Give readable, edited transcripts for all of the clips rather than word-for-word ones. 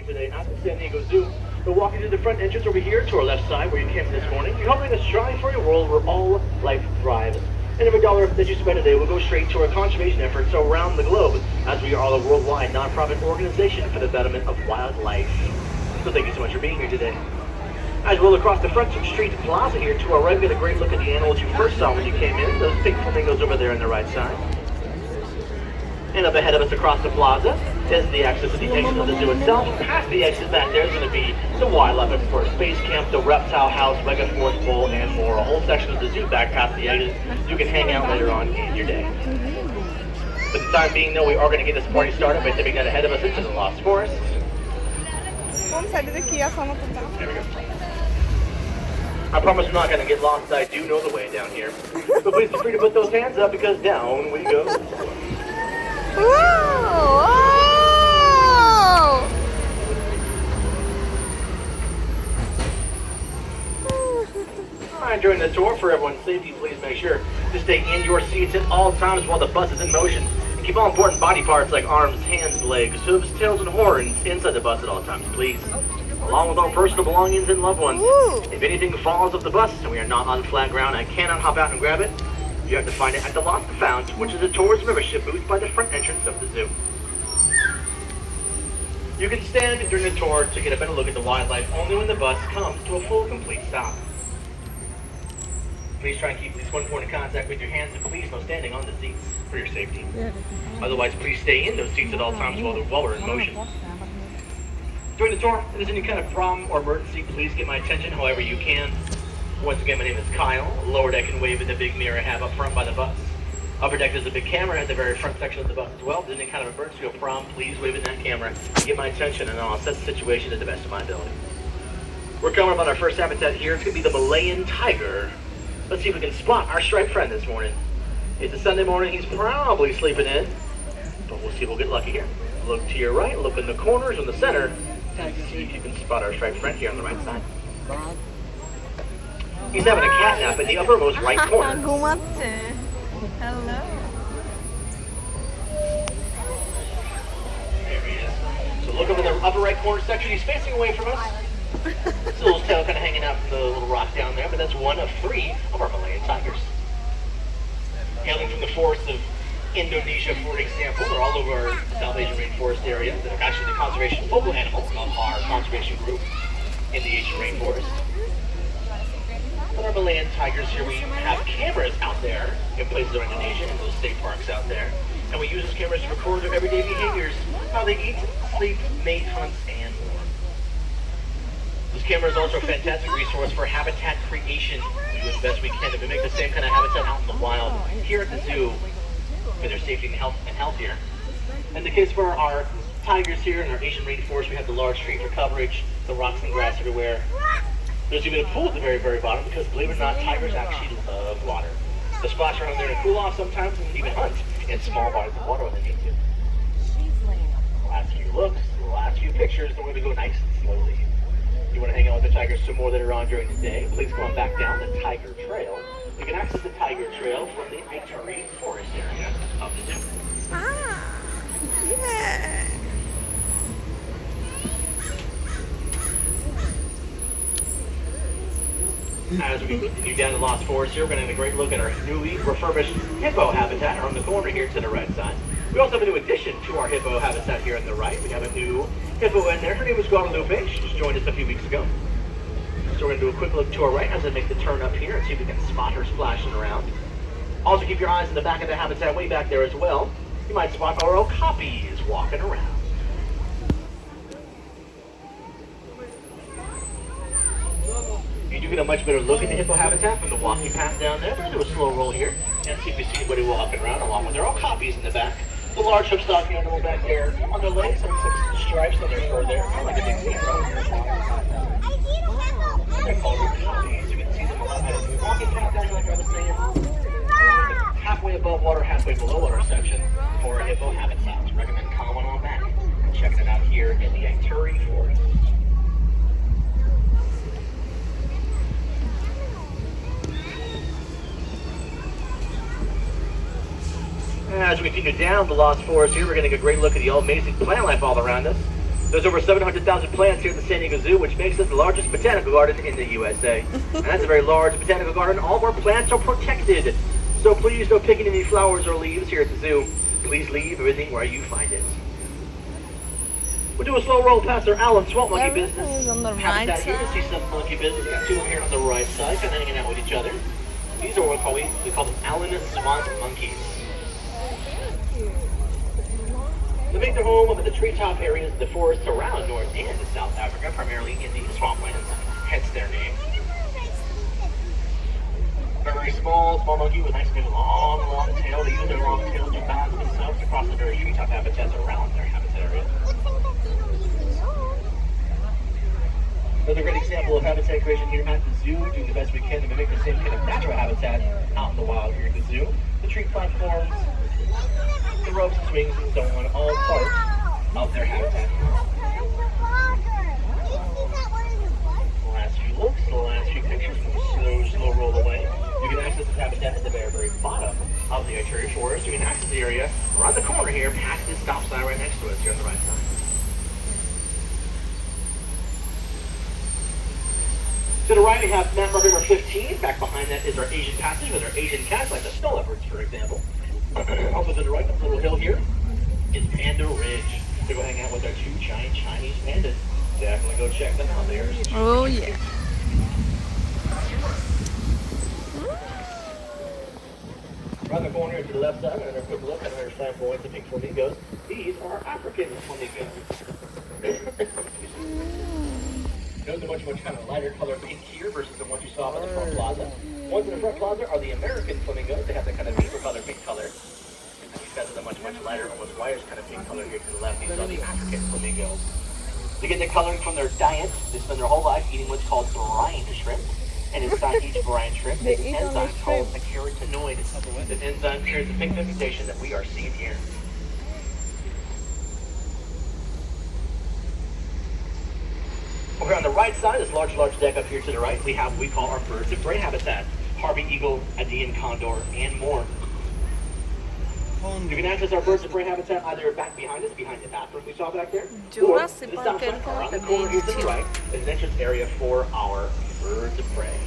Today at the San Diego Zoo. We're walking to the front entrance over here to our left side where you came this morning. You're helping us strive for a world where all life thrives. And every dollar that you spend today will go straight to our conservation efforts around the globe, as we are a worldwide nonprofit organization for the betterment of wildlife. So thank you so much for being here today. As we roll across the front street plaza here to our right, we get a great look at the animals you first saw when you came in. Those pink flamingos over there on the right side. And up ahead of us across the plaza is the access to the exit of the zoo itself. Past the exit back there is going to be the wildlife explorer space camp, the reptile house, mega forest bowl, and more. A whole section of the zoo back past the exit. You can hang out later on in your day. For the time being, though, we are going to get this party started by dipping that ahead of us into the Lost Forest. Vamos sair daqui, a forma There we go. I promise I'm not going to get lost. I do know the way down here. But please feel free to put those hands up because down we go. Whoa! Alright, during the tour, for everyone's safety, please make sure to stay in your seats at all times while the bus is in motion. And keep all important body parts like arms, hands, legs, hooves, tails, and horns inside the bus at all times, please. Along with all personal belongings and loved ones. If anything falls off the bus and we are not on flat ground, I cannot hop out and grab it. You have to find it at the Lost and Found, which is a tourist membership booth by the front entrance of the zoo. You can stand during the tour to get a better look at the wildlife only when the bus comes to a full, complete stop. Please try and keep at least 1 point of contact with your hands, and please no standing on the seats for your safety. Otherwise, please stay in those seats at all times while we're in motion. During the tour, if there's any kind of problem or emergency, please get my attention however you can. Once again, my name is Kyle. Lower deck can wave in the big mirror I have up front by the bus. Upper deck there's a big camera at the very front section of the bus as well. If there's any kind of emergency or problem, please wave in that camera. Get my attention and I'll assess the situation to the best of my ability. We're coming up on our first habitat here. It's going to be the Malayan tiger. Let's see if we can spot our striped friend this morning. It's a Sunday morning. He's probably sleeping in. But we'll see if we'll get lucky here. Look to your right. Look in the corners in the center. And see if you can spot our striped friend here on the right side. He's having a cat nap in the uppermost right corner. Hello. There he is. So look over the upper right corner section. He's facing away from us. His little tail kind of hanging out from the little rock down there, but that's one of 3 of our Malayan tigers. Hailing from the forests of Indonesia, for example, or all over our South Asian rainforest area. They're actually the conservation focal animal of our conservation group in the Asian rainforest. For our Malayan tigers here, we have cameras out there in places of Indonesia and those state parks out there. And we use those cameras to record their everyday behaviors, how they eat, sleep, mate, hunt, and more. This camera is also a fantastic resource for habitat creation. We do the best we can to make the same kind of habitat out in the wild here at the zoo for their safety and healthier. In the case for our tigers here in our Asian rainforest, we have the large tree for coverage, the rocks and grass everywhere. There's even a pool at the very, very bottom because, believe it or not, tigers actually love water. They splash around there to cool off sometimes and even hunt in small bodies of water when they need to. The last few looks, the last few pictures, then we're going to go nice and slowly. If you want to hang out with the tigers some more later on during the day, please come on back down the Tiger Trail. You can access the Tiger Trail from the Ituri Forest area of the zoo. Yeah. As we continue down the Lost Forest here, we're going to have a great look at our newly refurbished hippo habitat on the corner here to the right side. We also have a new addition to our hippo habitat here on the right. We have a new hippo in there. Her name is Guadalupe. She just joined us a few weeks ago. So we're going to do a quick look to our right as I make the turn up here and see if we can spot her splashing around. Also keep your eyes in the back of the habitat way back there as well. You might spot our okapis walking around. You do get a much better look at the hippo habitat from the walking path down there. We're going to do a slow roll here and see if we see anybody walking around along with their okapis in the back. The large hookstock animal back there on their legs, having some stripes on their fur there, kind of like a big zebra. They're called okapis. You can see them a lot better. The walking path down like I was saying, halfway above water, halfway below water section for a hippo habitat. Recommend coming on back and checking it out here in the Ituri Forest. As we continue down the Lost Forest here, we're getting a great look at the amazing plant life all around us. There's over 700,000 plants here at the San Diego Zoo, which makes it the largest botanical garden in the USA. And that's a very large botanical garden. All of our plants are protected. So please don't pick any flowers or leaves here at the zoo. Please leave everything where you find it. We'll do a slow roll past our Allen swamp monkey business. Everything is on the right Habitat here to side. see some monkey business. Got two of them here on the right side, kind of hanging out with each other. These are what we call them Allen swamp monkeys. They make their home up in the treetop areas of the forests around North and South Africa, primarily in the swamplands, hence their name. They're very small monkey with nice big long tail. They use their long tail to balance themselves across the various treetop habitats around their habitat area. Another great example of habitat creation here at the zoo, doing the best we can to mimic the same kind of natural habitat out in the wild here at the zoo. The tree platforms, the ropes and swings and so on, all part of their habitat. The last few looks, the last few pictures, slow roll away. You can access this habitat at the very bottom of the arterial forest. You can access the area around the corner here, past this stop sign right next to us here on the right side. To the right, we have map marker number 15. Back behind that is our Asian passage with our Asian cats, like the snow leopards, for example. Also to the right, this little hill here is Panda Ridge. To go hang out with our two giant Chinese pandas. Definitely go check them out there. Oh yeah. Around the corner to the left side, another quick look at our flamboyant and pink flamingos. These are African flamingos. Note the much kind of lighter color pink here versus the ones you saw in the front plaza. Ones in the front plaza are the American flamingos. They have that kind of deeper color pink color. And these guys are the much lighter, almost whitish kind of pink color here to the left. These are the African flamingos. They get their coloring from their diet. They spend their whole life eating what's called brine shrimp. And inside each brine shrimp is an enzyme called a carotenoid. This enzyme carries the pink pigmentation that we are seeing here. Over on the right side, this large deck up here to the right, we have what we call our birds of prey habitat. Harvey eagle, Andean condor, and more. You can access our birds of prey habitat either back behind us, behind the bathroom we saw back there, or this stop sign around the corner here to the right is an entrance area for our birds of prey.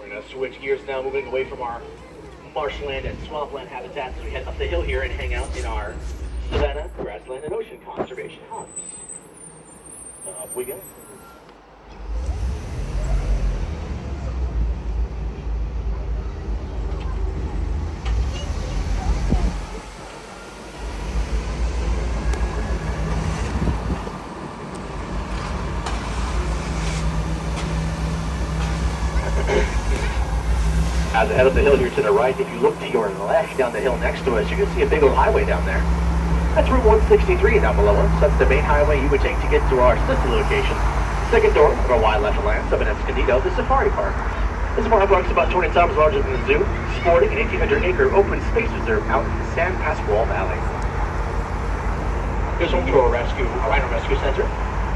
We're going to switch gears now, moving away from our marshland and swampland habitats as we head up the hill here and hang out in our Savannah, grassland, and ocean conservation hubs. Up we go. As I head up the hill here to the right, if you look to your left down the hill next to us, you can see a big old highway down there. That's Route 163 down below us. That's the main highway you would take to get to our sister location. Second door of our wildlife alliance up in Escondido, the Safari Park. This park is about 20 times larger than the zoo, sporting an 1,800-acre open space reserve out in the San Pasqual Valley. Here's home to our rhino rescue center,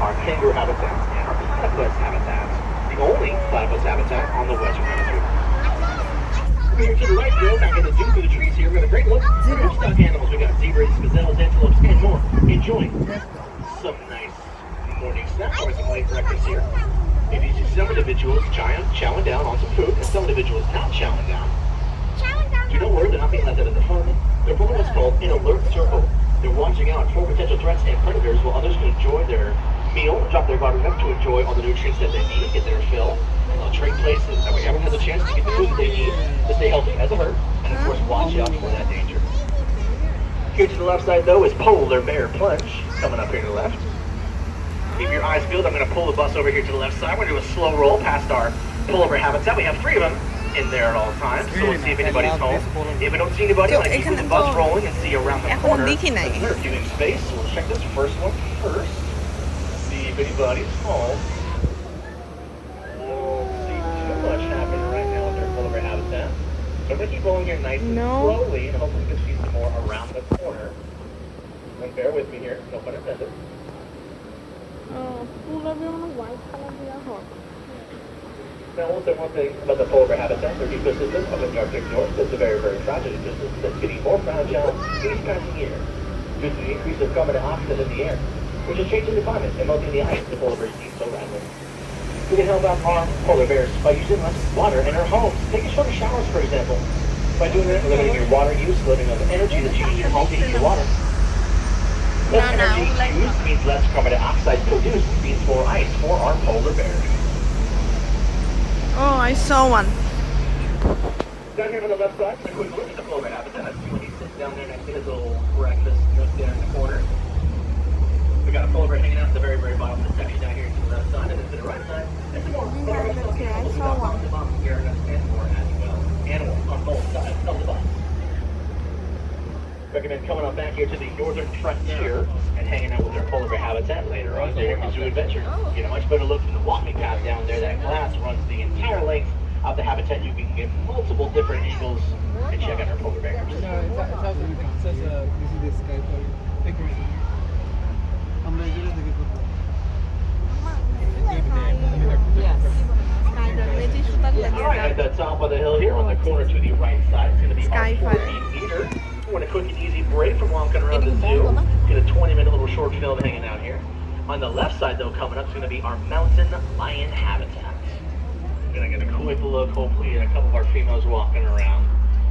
our kangaroo habitats, and our platypus habitats. The only platypus habitat on the western hemisphere. Here to the right, Joe, back in the zoo through the trees here, we have a great look at our stock animals. We got zebras, gazelles, antelopes, and more. Enjoying some nice morning snacks or some late breakfast here. Maybe you see some individuals chowing down on some food, and some individuals not chowing down. Do not worry, they're not being left out of the fun. They're pulling what's called an alert circle. They're watching out for potential threats and predators while others can enjoy their meal, drop their guard enough to enjoy all the nutrients that they need, get their fill. They'll trade places. That way everyone has a chance to get the food that they need to stay healthy as a herd, and of course watch out for that danger. Here to the left side though is polar bear plunge, coming up here to the left. Keep your eyes peeled. I'm going to pull the bus over here to the left side. We're going to do a slow roll past our polar bear habitat. We have 3 of them in there at all times, so we'll see if anybody's home. If we don't see anybody, I'm going to keep the bus rolling and see around the corner. They're viewing space, so we'll check this first one first. See if anybody's home. Much happening right now with their polar bear habitat. So I'm going to keep rolling here nice and slowly, and hopefully we can see some more around the corner. And bear with me here, no pun intended. Now, also one thing about the polar bear habitat, their ecosystem of the Arctic North is a very, very fragile ecosystem that's getting more fragile each passing year due to the increase of carbon dioxide in the air, which is changing the climate and melting the ice the polar bears need so badly. We can help out our polar bears by using less water in our homes. Taking shorter showers, for example. By doing that, limiting your water use, limiting the energy that you use in your home to heat your water. Less energy used means less carbon dioxide produced, means more ice for our polar bears. Oh, I saw one. Down here on the left side, a quick look at the polar bear habitat. See when he sits down there next to his little breakfast nook there in the corner. We got a polar bear hanging out at the very, very bottom of the section down here to the left side, and then to the right side, there's some more polar bears Okay, I on saw one. the bottom here, and more as well. Animals on both sides of the bus. Recommend coming on back here to the northern frontier and hanging out with our polar bear habitat later on during your zoo adventure. Get a much better look from the walking path down there. That glass runs the entire length of the habitat. You can get multiple different angles and check out our polar bears. This is the sky for আমরা এগুলো দেখে করব Alright, at the top of the hill here on the corner to the right side, it's going to be our Skyfire. 4 meter. We want a quick and easy break from walking around the zoo. Get a 20-minute little short film hanging out here. On the left side, though, coming up is going to be our mountain lion habitat. We're going to get a quick look, hopefully, at a couple of our females walking around.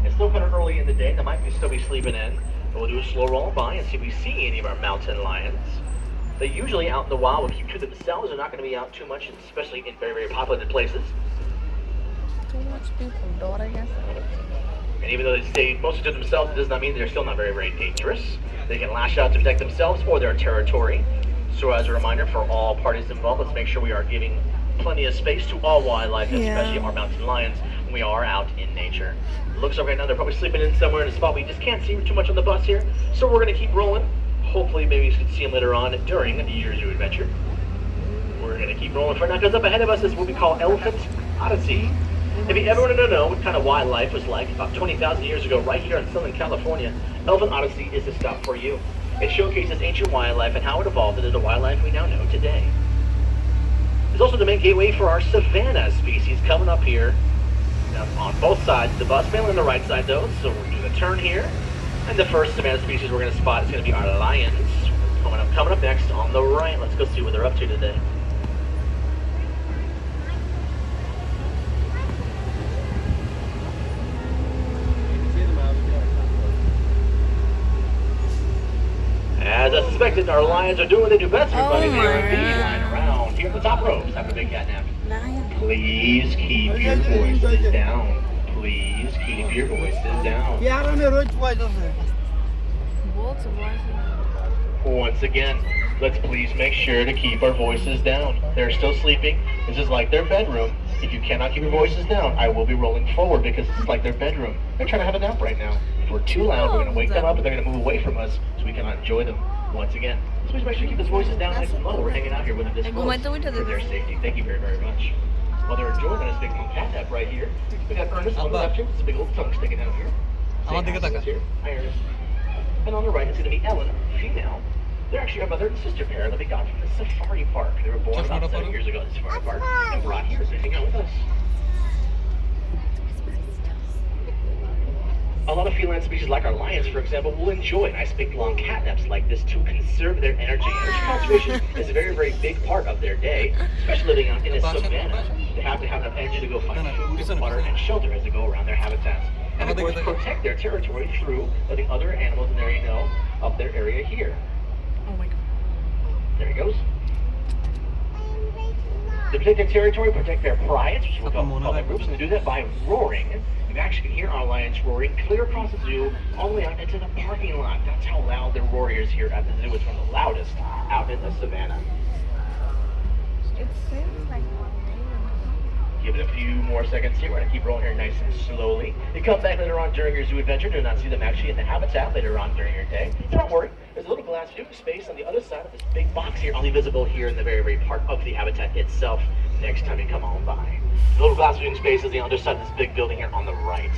It's still kind of early in the day. They might still be sleeping in. But we'll do a slow roll by and see if we see any of our mountain lions. They usually out in the wild will keep to themselves. They're not going to be out too much, especially in very, very populated places. Too much people, door, I guess. And even though they stay mostly to themselves, it does not mean they're still not very, very dangerous. They can lash out to protect themselves or their territory. So as a reminder for all parties involved, let's make sure we are giving plenty of space to all wildlife, especially our mountain lions, when we are out in nature. Looks like right now they're probably sleeping in somewhere in a spot we just can't see too much on the bus here. So we're going to keep rolling. Hopefully maybe you can see them later on during your zoo adventure. We're going to keep rolling for now, because up ahead of us is what we call Elephant Odyssey. If you ever wanted to know what kind of wildlife was like about 20,000 years ago right here in Southern California, Elephant Odyssey is the stop for you. It showcases ancient wildlife and how it evolved into the wildlife we now know today. There's also the main gateway for our Savannah species coming up here. Now, on both sides of the bus, mainly on the right side though, so we're doing a turn here. And the first Savannah species we're going to spot is going to be our lions. Coming up next on the right. Let's go see what they're up to today. As I suspected, our lions are doing what they do best, everybody. Oh They're my indeed God. lying around here at the top ropes, having a big cat nap. Lion. Please keep your voices down. Please keep your voices down. ইয়ারানে রোজ পয়সা আছে Once again, let's please make sure to keep our voices down. They're still sleeping. This is like their bedroom. If you cannot keep your voices down, I will be rolling forward because this is like their bedroom. They're trying to have a nap right now. If we're too loud, we're going to wake them up and they're going to move away from us so we cannot enjoy them once again. So please make sure to keep those voices down nice and low. We're hanging out here with them this close for their safety. Thank you very, very much. While they're enjoying this big cat nap right here, we got Ernest on the left here. It's a big old tongue sticking out here. Here. Hi, Ernest. And on the right is going to be Ellen, female. They're actually a mother and sister pair that we got from the safari park. They were born about 7 years ago at the safari park and brought here to hang out with us. A lot of feline species like our lions, for example, will enjoy nice big long catnaps like this to conserve their energy. Energy conservation is a very, very big part of their day, especially living out in a savanna. They have to have enough energy to go find food, water, and shelter as they go around their habitats. And of course, protect their territory through letting other animals in the area know of their area here. Oh my god. There he goes. To protect their territory, protect their prides, which we'll call public groups, and they do that by roaring. You actually can hear our lions roaring clear across the zoo, all the way out into the parking lot. That's how loud their roar is here at the zoo. It's one of the loudest out in the savannah. It seems like one day. Give it a few more seconds here. We're going to keep rolling here nice and slowly. You come back later on during your zoo adventure. Do not see them actually in the habitat later on during your day. Don't worry. There's a little glass viewing space on the other side of this big box here, only visible here in the very, very part of the habitat itself next time you come on by. The little glass viewing space is the other side of this big building here on the right.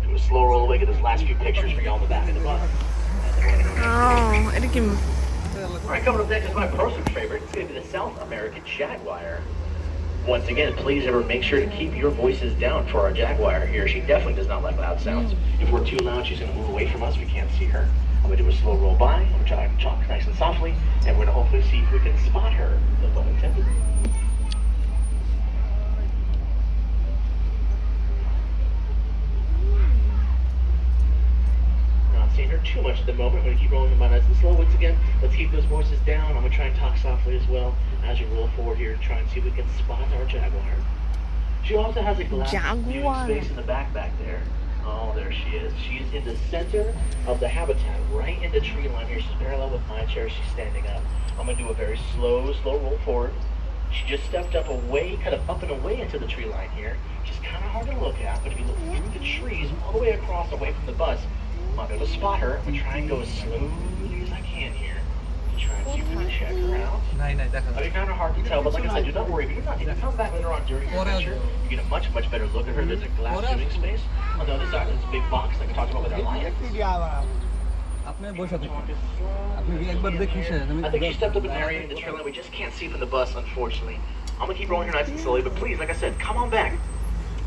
Do a slow roll away, get those last few pictures for y'all in the back of the bus. Oh, 이렇게 Alright, coming up next is my personal favorite. It's going to be the south American Jaguar. Once again, please ever make sure to keep your voices down for our Jaguar here. She definitely does not like loud sounds. If we're too loud, she's going to move away from us. We can't see her. I'm going to do a slow roll by. I'm going to try to talk nice and softly, and we're going to hopefully see if we can spot her. No pun intended. Seeing her too much at the moment. I'm going to keep rolling them nice and slow. Once again, let's keep those voices down. I'm going to try and talk softly as well as we roll forward here to try and see if we can spot our Jaguar. She also has a glass viewing space in the back there. Oh, there she is. She's in the center of the habitat, right in the tree line here. She's parallel with my chair. She's standing up. I'm going to do a very slow roll forward. She just stepped up away, kind of up and away into the tree line here. She's kind of hard to look at, but if you look through the trees all the way across away from the bus, I'm going to spot her. I'm going to try and go as slowly as I can here to try and see if we can check her out. It'll be kind of hard to tell, but like I said, do not worry. If you do not need to come back later on during your adventure, you get a much better look at her. There's a glass viewing space. On the other side, there's a big box like we talked about with our lion. I think she stepped up in an area in the trail line we just can't see from the bus, unfortunately. I'm going to keep rolling her nice and slowly, but please, like I said, come on back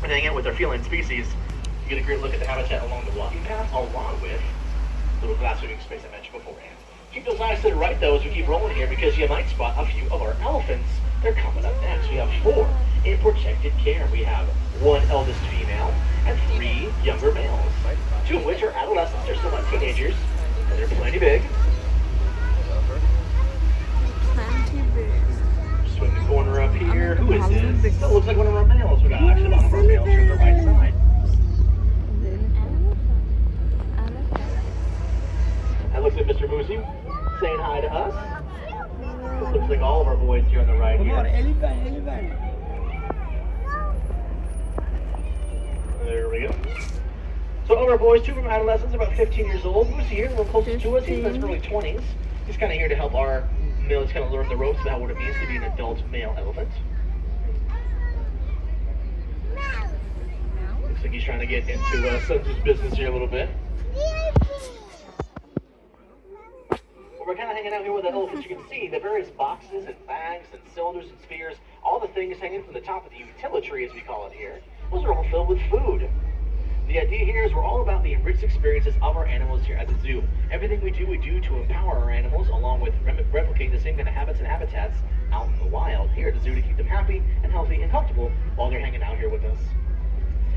and hang out with our feline species. You get a great look at the habitat along the walking path, along with the little glass viewing space I mentioned beforehand. Keep those eyes to the right, though, as we keep rolling here, because you might spot a few of our elephants. They're coming up next. We have 4 in protected care. We have 1 eldest female and 3 younger males, 2 of which are adolescents. They're still not teenagers, and they're plenty big. Swing the corner up here. Who is this? That looks like one of our males. We got actually one of our males here on the right side. That looks like Mr. Moosey saying hi to us. Looks like all of our boys here on the right here. There we go. So all of our boys, 2 from adolescents, about 15 years old. Moosey here, a little closer to us. He's in his early 20s. He's kind of here to help our males kind of learn the ropes about what it means to be an adult male elephant. Looks like he's trying to get into census business here a little bit. We're kind of hanging out here with the elephants. You can see the various boxes and bags and cylinders and spheres, all the things hanging from the top of the utility, as we call it here. Those are all filled with food. The idea here is we're all about the enriched experiences of our animals here at the zoo. Everything we do to empower our animals, along with replicating the same kind of habits and habitats out in the wild here at the zoo to keep them happy and healthy and comfortable while they're hanging out here with us.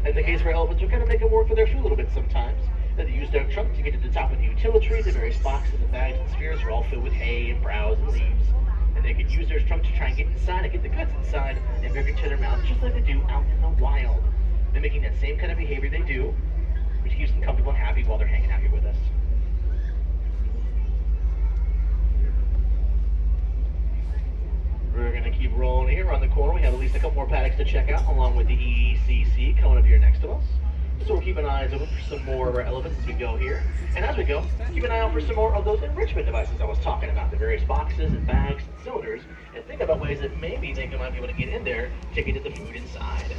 In the case for elephants, we kind of make them work for their food a little bit sometimes. They use their trunk to get to the top of the utility. The various boxes and bags and spheres are all filled with hay and browse and leaves. And they can use their trunk to try and get inside and get the goods inside and bring it to their mouths just like they do out in the wild. Mimicking that same kind of behavior they do, which keeps them comfortable and happy while they're hanging out here with us. We're going to keep rolling here around the corner. We have at least a couple more paddocks to check out, along with the EECC coming up here next to us. So we'll keep an eye open for some more of our elephants as we go here. And as we go, keep an eye out for some more of those enrichment devices I was talking about, the various boxes and bags and cylinders, and think about ways that maybe they might be able to get in there to get at the food inside.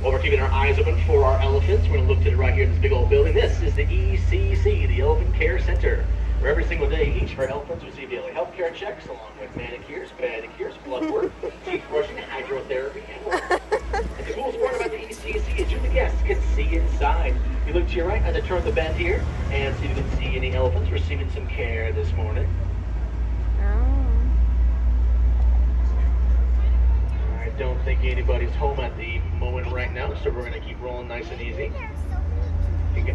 While we're keeping our eyes open for our elephants, we're going to look to the right here in this big old building. This is the ECC, the Elephant Care Center, where every single day each of our elephants receive daily health care checks, along with manicures, pedicures, blood work, teeth brushing, hydrotherapy, and more. And the coolest part about the ECC is you, the guests, can see inside. You look to your right as I turn the bend here and see if you can see any elephants receiving some care this morning. I don't think anybody's home at the moment right now, so we're going to keep rolling nice and easy.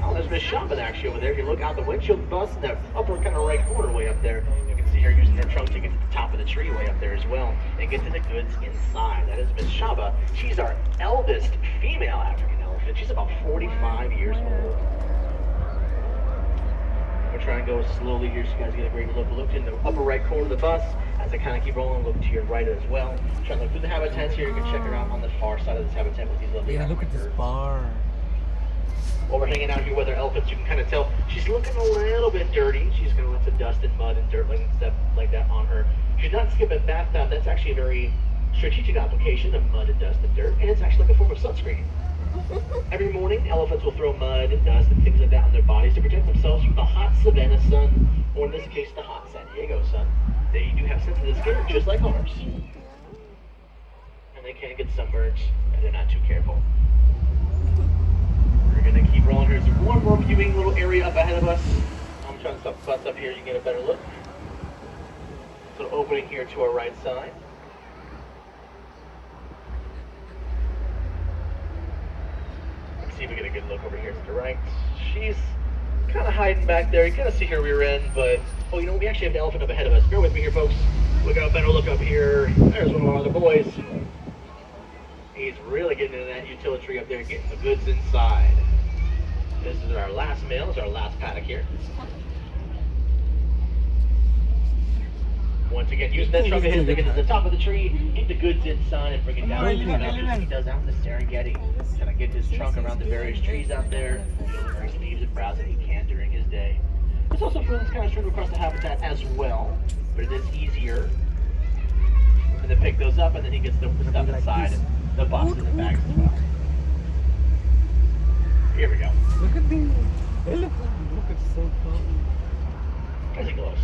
Oh, there's Miss Shopping actually over there. If you look out the windshield bus, that upper kind of right corner way up there, you can see her using her trunk to get to the top of the tree way up there as well and get to the goods inside. That is Miss Shaba. She's our eldest female African elephant. She's about 45 years old. We're trying to go slowly here so you guys get a great look in the upper right corner of the bus. As I kind of keep rolling, look to your right as well. Trying to look through the habitats here. You can check her out on the far side of this habitat with these lovely look at this bar. While we're hanging out here with our elephants, you can kind of tell she's looking a little bit dirty. She's going to let some dust and mud and dirt and stuff like that on her. She's not skipping bath time. That's actually a very strategic application of mud and dust and dirt, and it's actually like a form of sunscreen. Every morning, elephants will throw mud and dust and things like that on their bodies to protect themselves from the hot Savannah sun, or in this case, the hot San Diego Diego, son. They do have sensitive skin, just like ours. And they can get sunburned if they're not too careful. We're gonna keep rolling here. There's one more viewing little area up ahead of us. I'm trying to stop the bus up here, you can get a better look. So opening here to our right side. Let's see if we get a good look over here to the right. She's kind of hiding back there. You kind of see her rear end, but oh, you know, we actually have an elephant up ahead of us. Bear with me here, folks. We got a better look up here. There's one of our other boys. He's really getting into that utility up there, getting the goods inside. This is our last male. This is our last paddock here. Once again, using that trunk of his to get to the top of the tree, get the goods inside, and bring it down. He does out in the Serengeti. Kind of get his trunk around the various trees out there, feel the various leaves and browse that he can during his day. There's also feelings kind of strewn across the habitat as well, but it is easier. And then pick those up, and then he gets the stuff inside and the boxes and bags as well. Here we go. Look at the elephant. Look, it's so calm. As he goes.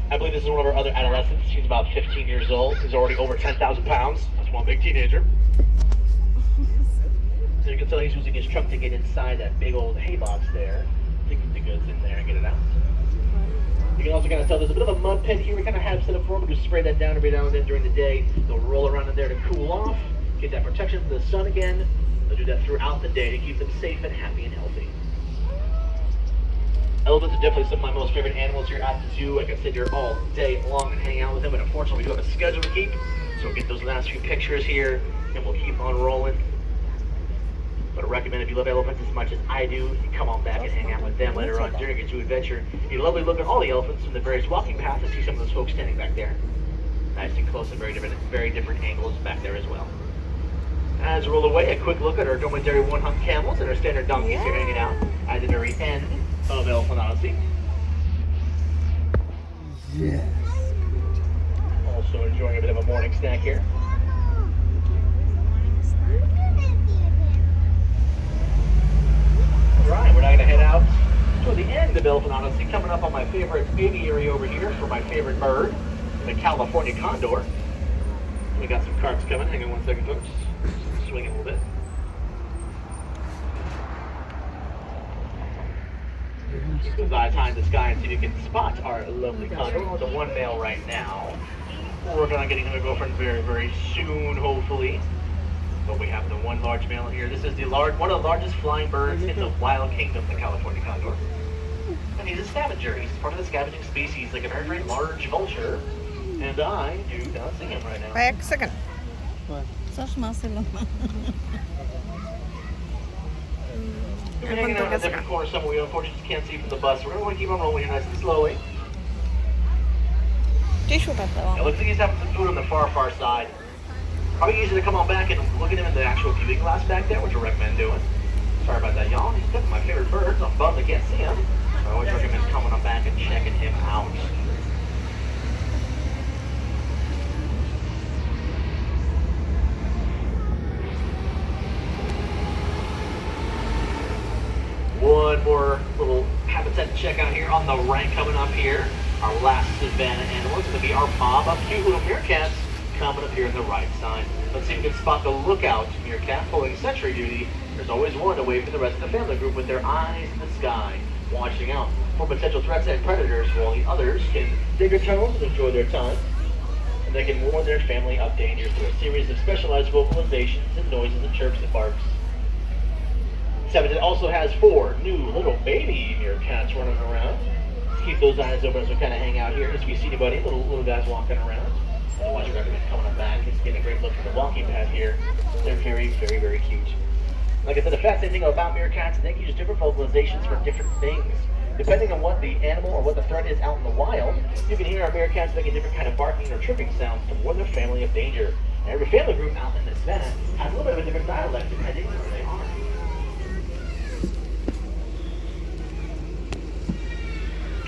I believe this is one of our other adolescents. She's about 15 years old. She's already over 10,000 pounds. That's one big teenager. So you can tell he's using his trunk to get inside that big old hay box there to get the goods in there and get it out. You can also kind of tell there's a bit of a mud pit here. We kind of have set up for them. We just spray that down every now and then during the day. They'll roll around in there to cool off, get that protection from the sun again. They'll do that throughout the day to keep them safe and happy and healthy. Elephants are definitely some of my most favorite animals here at the zoo. Like I said, you're all day long and hang out with them, but unfortunately we do have a schedule to keep. So we'll get those last few pictures here, and we'll keep on rolling. But I recommend if you love elephants as much as I do, you come on back and hang out with them later on during your zoo adventure. You get a lovely look at all the elephants from the various walking paths and see some of those folks standing back there. Nice and close and very different angles back there as well. As we roll away, a quick look at our dromedary one-hump camels and our standard donkeys here hanging out at the very end of Elephant Odyssey. Yes. Also enjoying a bit of a morning snack here. Alright, we're now going to head out to the end of Elephant Odyssey, coming up on my favorite aviary over here for my favorite bird, the California condor. We got some carts coming. Hang on one second, folks. Swing it a little bit. Keep those eyes high in the sky and see if you can spot our lovely condor. The one male right now. We're working on getting him a girlfriend very, very soon, hopefully. But we have the one large male here. This is one of the largest flying birds in the wild kingdom, the California condor. And he's a scavenger. He's part of the scavenging species, like a very, very large vulture. And I do not see him right now. Wait a second. What? We're hanging out in a different corner somewhere we unfortunately can't see from the bus. We're going to keep on rolling here nice and slowly. Tissue It paper. looks like he's having some food on the far, far side. Probably easy to come on back and look at him in the actual viewing glass back there, which I recommend doing. Sorry about that, y'all. He's definitely my favorite bird. I'm bummed I can't see him. I always recommend coming on back and checking him out. One more little habitat to check out here on the right coming up here. Our last Savannah animal is going to be our mob of cute little meerkats coming up here on the right side. Let's see if we can spot the lookout meerkat pulling sentry duty. There's always one away from the rest of the family group with their eyes in the sky, watching out for potential threats and predators, while the others can dig their tunnels and enjoy their time. And they can warn their family of danger through a series of specialized vocalizations and noises and chirps and barks. Savannah also has 4 new little baby meerkats running around. Let's keep those eyes open as we kind of hang out here. As we see anybody, little guys walking around. Otherwise, I recommend coming up back and getting a great look at the walking path here. They're very, very, very cute. Like I said, the fascinating thing about meerkats is they can use different vocalizations for different things. Depending on what the animal or what the threat is out in the wild, you can hear our meerkats making different kind of barking or tripping sounds to warn their family of danger. And every family group out in the Savannah has a little bit of a different dialect depending on where they are.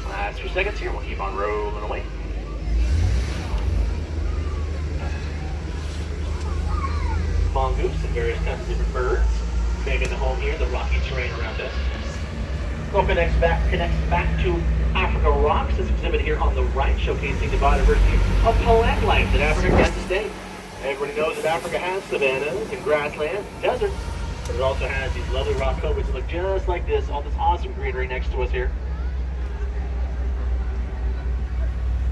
Last few seconds here, we'll keep on rolling away. Mongoose and various kinds of different birds. Making the home here, the rocky terrain around us. Well, connects back to Africa Rocks, this exhibit here on the right, showcasing the biodiversity of plant life that Africa can sustain. Everybody knows that Africa has savannas and grasslands, deserts, but it also has these lovely rock coveys that look just like this, all this awesome greenery next to us here.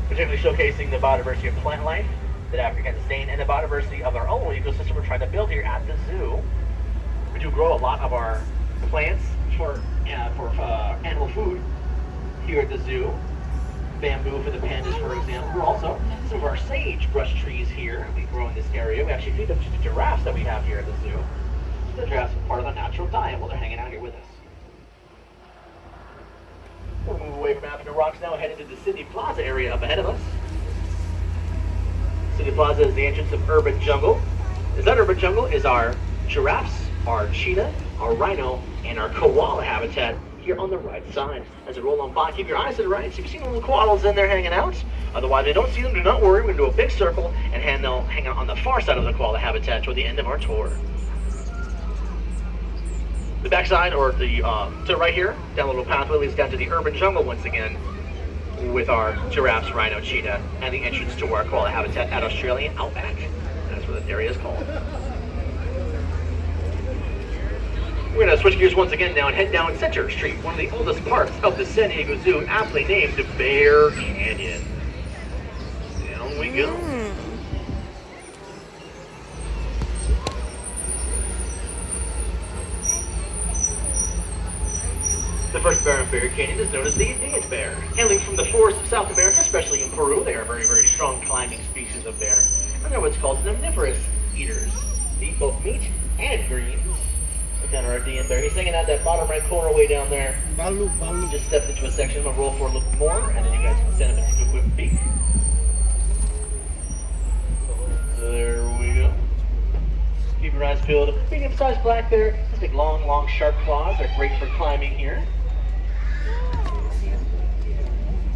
Particularly showcasing the biodiversity of plant life that Africa can sustain and the biodiversity of our own ecosystem we're trying to build here at the zoo. We do grow a lot of our plants for animal food here at the zoo. Bamboo for the pandas, for example. We're also some of our sagebrush trees here we grow in this area. We actually feed them to the giraffes that we have here at the zoo. So the giraffes are part of the natural diet while they're hanging out here with us. We'll move away from African Rocks now and head into the Sydney Plaza area up ahead of us. Sydney Plaza is the entrance of urban jungle. Inside urban jungle is our giraffes, our cheetah, our rhino, and our koala habitat here on the right side. As we roll on by, keep your eyes to the right. So you see the little koalas in there hanging out. Otherwise, if you don't see them, do not worry. We're going to do a big circle and they'll hang out on the far side of the koala habitat toward the end of our tour. The backside, or the to the right here, down a little pathway leads down to the urban jungle once again with our giraffes, rhino, cheetah, and the entrance to our koala habitat at Australian Outback. That's what the area is called. We're going to switch gears once again now and head down Center Street, one of the oldest parts of the San Diego Zoo, aptly named Bear Canyon. Down we go. The first bear in Bear Canyon is known as the Indian bear. Hailing from the forests of South America, especially in Peru, they are very, very strong climbing species of bear. And they're what's called omnivorous eaters. They eat both meat and greens. Down our Indian bear. He's hanging out that bottom right corner way down there. Balu. Just stepped into a section. I'm going to roll for a little more, and then you guys can send him and take a quick peek. There we go. Keep your eyes peeled. Medium-sized black bear. These big, long, sharp claws are great for climbing here.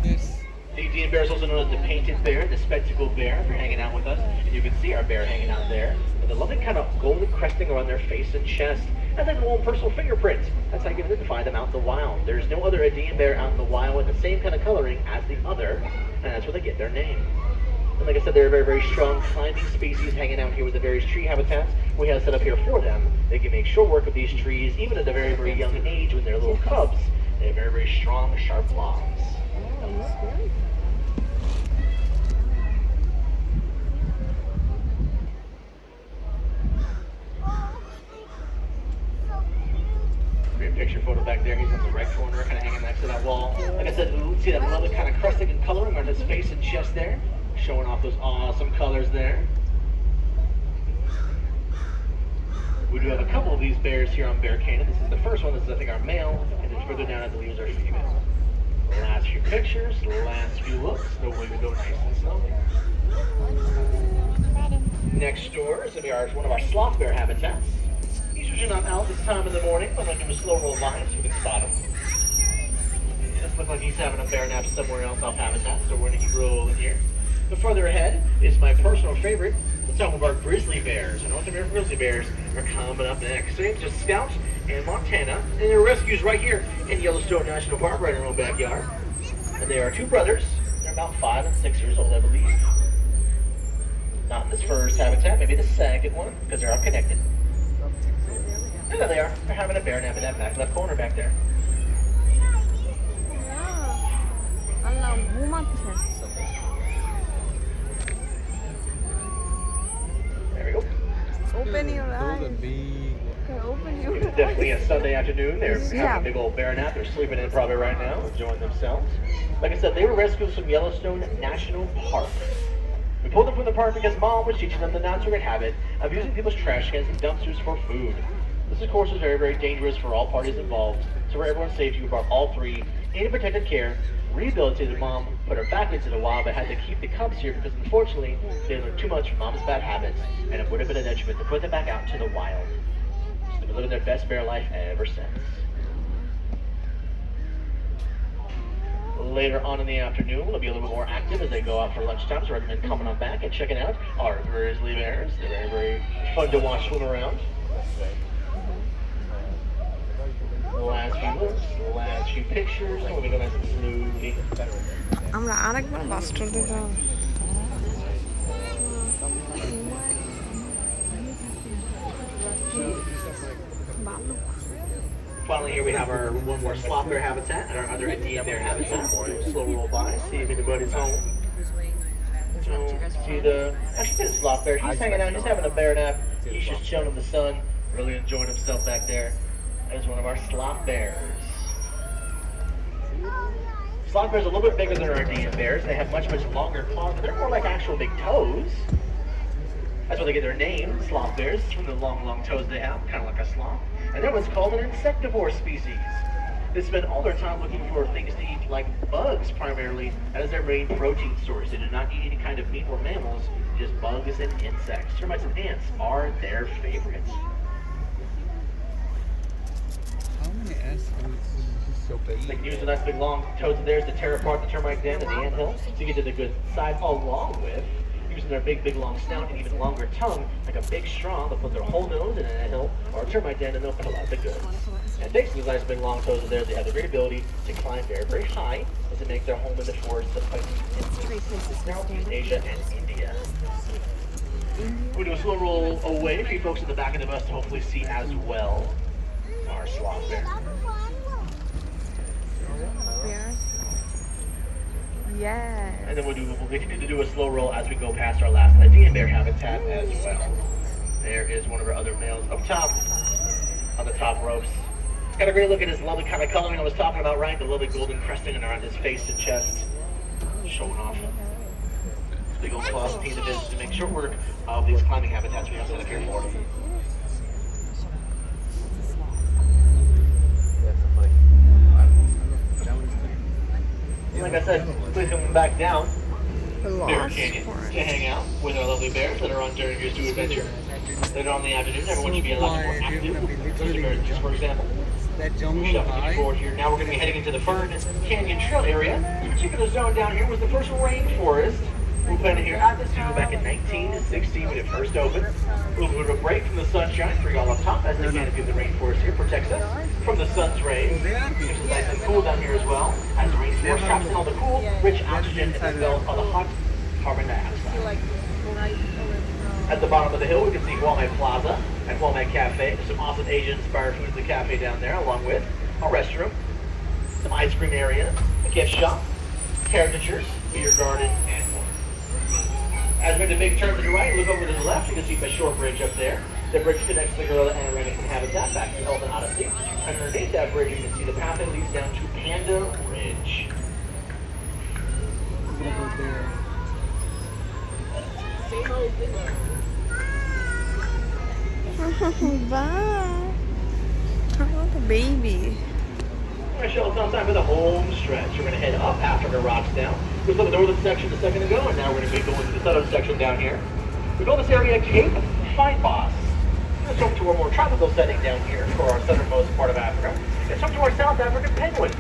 Yes. The Indian bear is also known as the painted bear, the spectacled bear, if you're hanging out with us. And you can see our bear hanging out there with a lovely kind of golden cresting around their face and chest. And then their own personal fingerprint. That's how you can identify them out in the wild. There's no other Indian bear out in the wild with the same kind of coloring as the other, and that's where they get their name. And like I said, they're a very, very strong climbing species hanging out here with the various tree habitats we have set up here for them. They can make short work of these trees, even at a very, very young age when they're little cubs. They have very, very strong, sharp claws. Picture photo back there. He's in the right corner, kind of hanging next to that wall. Like I said, see that lovely kind of cresting and coloring on his face and chest there, showing off those awesome colors there. We do have a couple of these bears here on Bear Canyon. This is the first one. This is, I think, our male, and then further down, I believe, is our female. The last few pictures, the last few looks. No way to go nice and slowly. Next door is going to be one of our sloth bear habitats. He's usually not out this time in the morning, but I'm going to do a slow roll by so we can spot him. It doesn't look like he's having a bear nap somewhere else off habitat, so we're going to keep rolling here. But further ahead is my personal favorite, some of our grizzly bears. And North American grizzly bears are coming up next. So it's just Scout and Montana, and their rescues right here in Yellowstone National Park, right in our own backyard. And they are two brothers. They're about 5 and 6 years old, I believe. Not in this first habitat, maybe the second one, because they're all connected. And there they are. They're having a bear nap in that back left corner back there. There we go. Open your Those are eyes. big. Open your It's eyes. definitely a Sunday afternoon. They're having a big old bear nap. They're sleeping in probably right now, enjoying themselves. Like I said, they were rescued from Yellowstone National Park. We pulled them from the park because Mom was teaching them the not-so-great habit of using people's trash cans and dumpsters for food. This, of course, is very, very dangerous for all parties involved. So for everyone's safety, we brought all three into protected care, rehabilitated Mom, put her back into the wild, but had to keep the cubs here because, unfortunately, they learned too much from Mom's bad habits, and it would have been a detriment to put them back out to the wild. So they've been living their best bear life ever since. Later on in the afternoon, they'll be a little bit more active as they go out for lunchtime, so I recommend coming on back and checking out our grizzly bears. They're very, very fun to watch swim around. The last few looks, the last few pictures. And we go nice and slowly. আমরা আরেকবার buster দিতাম Finally, here we have our one more sloth bear habitat and our other Indian bear habitat. Slow roll by, see if anybody's home. So, see the, I should say the sloth bear. He's hanging out, he's having a bear nap. He's just chilling in the sun, really enjoying himself back there. There's one of our sloth bears. Sloth bears are a little bit bigger than our Indian bears. They have much longer claws, but they're more like actual big toes. That's where they get their name, sloth bears, from the long toes they have, kind of like a sloth. And they're what's called an insectivore species. They spend all their time looking for things to eat, like bugs primarily, as their main protein source. They do not eat any kind of meat or mammals, just bugs and insects. Termites and ants are their favorites. How many S? They can use the nice big long toes of theirs to tear apart the termite den and the anthill to get to the good side, along with using their big long snout and even longer tongue, like a big straw. They'll put their whole nose in an anthill or a termite den and they'll pull out the goods. And thanks to these nice big long toes of theirs, they have the great ability to climb very high as they make their home in the forests of places in Southeast Asia and India. We'll do a slow roll away for you folks in the back of the bus to hopefully see as well our sloth bear. Yes. And then we'll continue to do a slow roll as we go past our last Indian bear habitat as well. There is one of our other males up top on the top ropes. It's got a great look at his lovely kind of coloring I was talking about, right? The lovely golden cresting around his face and chest, showing off big old claws and teeth of his to make short work of these climbing habitats we have set up here for him. Like I said, please come back down Fern Canyon to hang out with our lovely bears that are on during your zoo adventure. Later on in the afternoon, everyone should be allowed to be more active. Grizzly bears, just for example. That We jungle shall continue high. forward here. Now we're going to be heading into the Fern Canyon Trail area. This particular zone down here was the first rainforest we planted here at the zoo back in 1960 when it first opened. A little bit of a break from the sunshine for y'all up top as the canopy of the rainforest here protects us from the sun's rays. Keeps us nice and cool down here as well as the rainforest traps in all the cool, rich oxygen and expels all the hot carbon dioxide. At the bottom of the hill, we can see Huame Plaza and Huame Cafe. There's some awesome Asian-inspired food in the cafe down there, along with a restroom, some ice cream area, a gift shop, caricatures, beer garden, and more. As we make the big turn to the right, look over to the left, you can see the short bridge up there. The bridge connects the gorilla and orangutan habitat back to Elven Odyssey. And underneath that bridge, you can see the path that leads down to Panda Ridge. We're gonna go there. Bye. I want a baby. We're going to show some time for the home stretch. We're going to head up Africa Rocks now. We saw the northern section a second ago, and now we're going to be going to the southern section down here. We call this area Cape Fine Boss. It's home to our more tropical setting down here for our southernmost part of Africa. It's home to our South African penguin.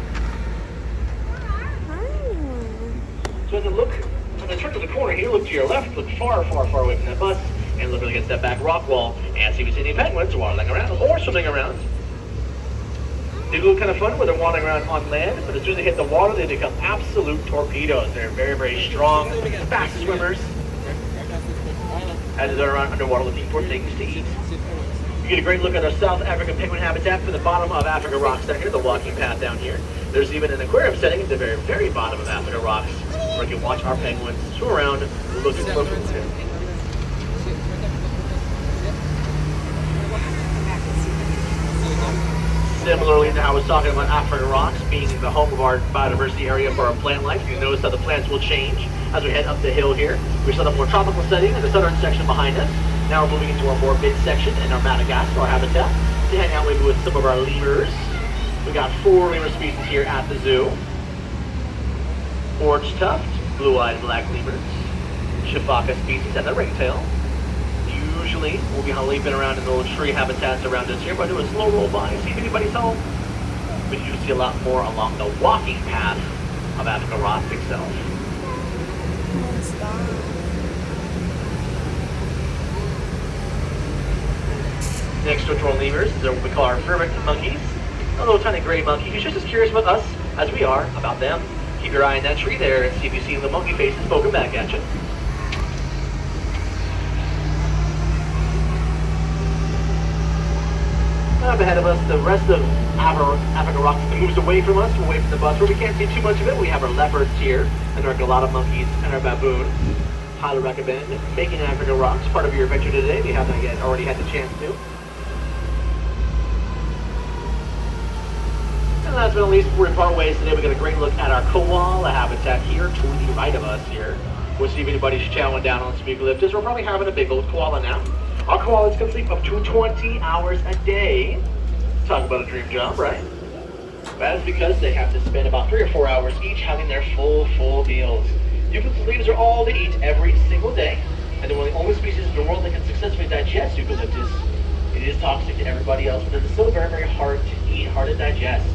So as I look, when I turn to the corner here, look to your left, look far away from that bus, and look against that back rock wall, and see if we see any penguins waddling around or swimming around. They look kind of fun when they're wandering around on land, but as soon as they hit the water, they become absolute torpedoes. They're very strong, fast swimmers, as they're around underwater looking for things to eat. You get a great look at our South African penguin habitat from the bottom of Africa Rocks down here, the walking path down here. There's even an aquarium setting at the very bottom of Africa Rocks, where you can watch our penguins swim around looking for food. Similarly to how I was talking about Africa Rocks being the home of our biodiversity area for our plant life, you notice how the plants will change as we head up the hill here. We saw the more tropical setting in the southern section behind us. Now we're moving into our more mid-section in our Madagascar habitat to hang out maybe with some of our lemurs. We got 4 lemur species here at the zoo. Orange tuft, blue-eyed black lemurs, Shafaka species, and the ringtail. Usually, we'll be leaping around in the little tree habitats around us here, but do a slow roll by, see if anybody's home. But you see a lot more along the walking path of Africa Rocks itself. Next to our lemurs is what we call our vervet monkeys. a little tiny gray monkey who's just as curious about us as we are about them. Keep your eye on that tree there and see if you see the monkey faces poking back at you. Up ahead of us, the rest of African rocks moves away from us, away from the bus where we can't see too much of it. We have our leopards here, and our Galata monkeys, and our baboon. Highly recommend making African rocks part of your adventure today if you haven't yet already had the chance to. And last but not least, before we part ways today, we got a great look at our koala habitat here to the right of us here. We'll see if anybody's chowing down on some eucalyptus. We're probably having a big old koala now. Our koalas can sleep up to 20 hours a day. Talk about a dream job, right? That is because they have to spend about 3 or 4 hours each having their full meals. Eucalyptus leaves are all they eat every single day, and they're one of the only species in the world that can successfully digest eucalyptus. It is toxic to everybody else, but it's still very, very hard to eat, hard to digest.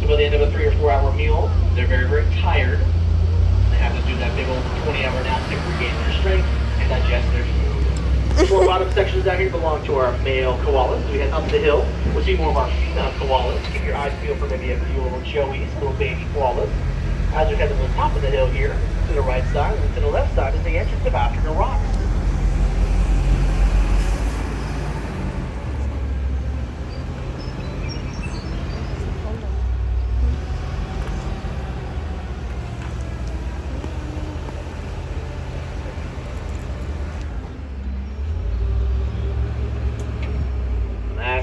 So by the end of a 3 or 4 hour meal, they're very, very tired. They have to do that big old 20-hour nap to regain their strength and digest their food. The four bottom sections down here belong to our male koalas. As we head up the hill, we'll see more of our female koalas. Keep your eyes peeled for maybe a few little joeys, little baby koalas. As we head to the top of the hill here, to the right side and to the left side is the entrance of African rocks.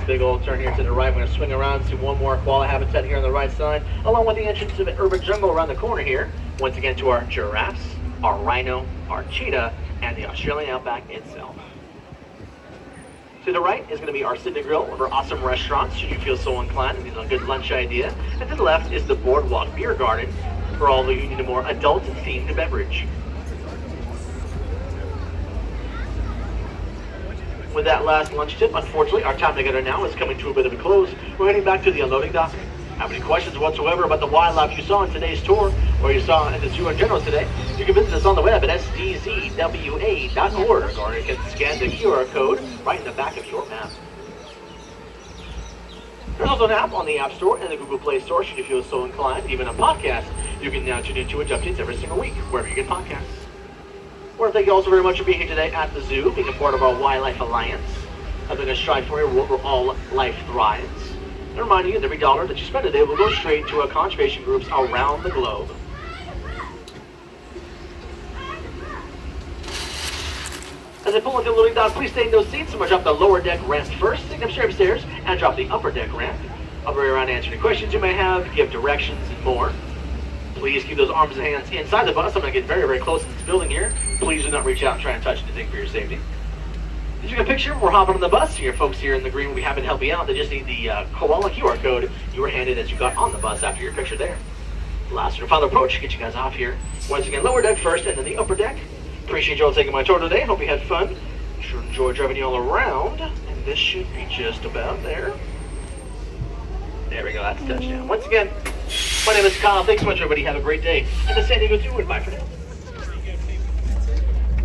Big old turn here to the right. We're going to swing around, see one more koala habitat here on the right side, along with the entrance to the urban jungle around the corner here. Once again to our giraffes, our rhino, our cheetah, and the Australian outback itself. To the right is going to be our Sydney Grill, one of our awesome restaurants, should you feel so inclined and need a good lunch idea. And to the left is the Boardwalk Beer Garden, for all of you who need a more adult-themed beverage. With that last lunch tip, unfortunately, our time together now is coming to a bit of a close. We're heading back to the unloading dock. Have any questions whatsoever about the wildlife you saw in today's tour, or you saw in the zoo in general today, you can visit us on the web at sdzwa.org, or you can scan the QR code right in the back of your map. There's also an app on the App Store and the Google Play Store, should you feel so inclined. Even a podcast, you can now tune into updates every single week, wherever you get podcasts. I want to thank you also very much for being here today at the zoo, being a part of our Wildlife Alliance, helping us strive for a world where all life thrives. And reminding you that every dollar that you spend today will go straight to our conservation groups around the globe. As I pull into the loading dock, please stay in those seats. I'm going to drop the lower deck ramp first, take them straight upstairs, and drop the upper deck ramp. I'll be around to answer any questions you may have, give directions, and more. Please keep those arms and hands inside the bus. I'm going to get very, very close to this building here. Please do not reach out and try and touch anything for your safety. As you can picture, we're hopping on the bus. Your folks here in the green will be happy to help you out. They just need the koala QR code you were handed as you got on the bus after your picture there. Last and final approach, get you guys off here. Once again, lower deck first and then the upper deck. Appreciate you all taking my tour today. Hope you had fun. Sure enjoy driving you all around. And this should be just about there. There we go, that's touchdown. Once again, my name is Kyle. Thanks so much, everybody. Have a great day. And the San Diego Zoo, and bye for now.